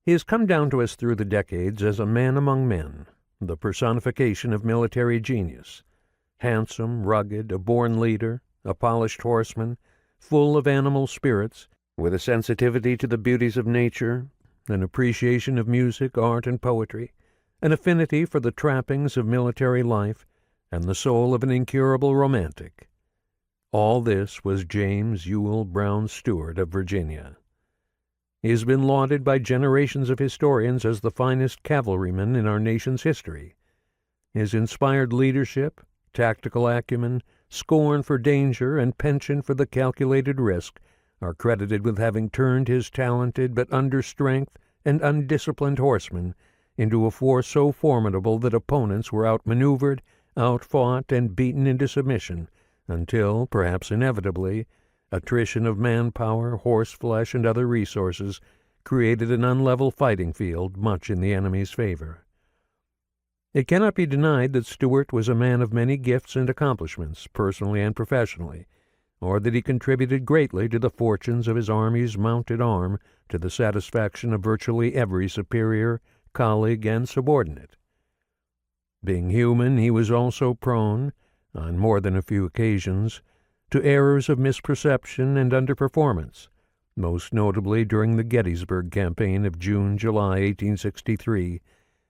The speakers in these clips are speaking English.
He has come down to us through the decades as a man among men, the personification of military genius. Handsome, rugged, a born leader, a polished horseman, full of animal spirits, with a sensitivity to the beauties of nature, an appreciation of music, art, and poetry, an affinity for the trappings of military life, and the soul of an incurable romantic. All this was James Ewell Brown Stuart of Virginia. He has been lauded by generations of historians as the finest cavalryman in our nation's history. His inspired leadership, tactical acumen, scorn for danger, and penchant for the calculated risk are credited with having turned his talented but understrength and undisciplined horsemen into a force so formidable that opponents were outmaneuvered, outfought, and beaten into submission until, perhaps inevitably, attrition of manpower, horseflesh, and other resources created an unlevel fighting field much in the enemy's favor. It cannot be denied that Stuart was a man of many gifts and accomplishments, personally and professionally, or that he contributed greatly to the fortunes of his army's mounted arm to the satisfaction of virtually every superior, colleague, and subordinate. Being human, he was also prone, on more than a few occasions, to errors of misperception and underperformance, most notably during the Gettysburg campaign of June-July 1863,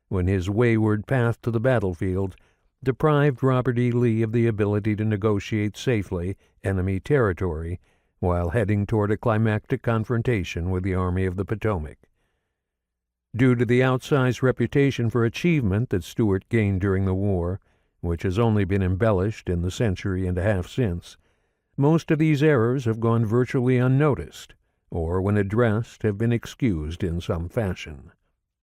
when his wayward path to the battlefield deprived Robert E. Lee of the ability to negotiate safely enemy territory while heading toward a climactic confrontation with the Army of the Potomac. Due to the outsized reputation for achievement that Stuart gained during the war, which has only been embellished in the century and a half since, most of these errors have gone virtually unnoticed, or when addressed have been excused in some fashion.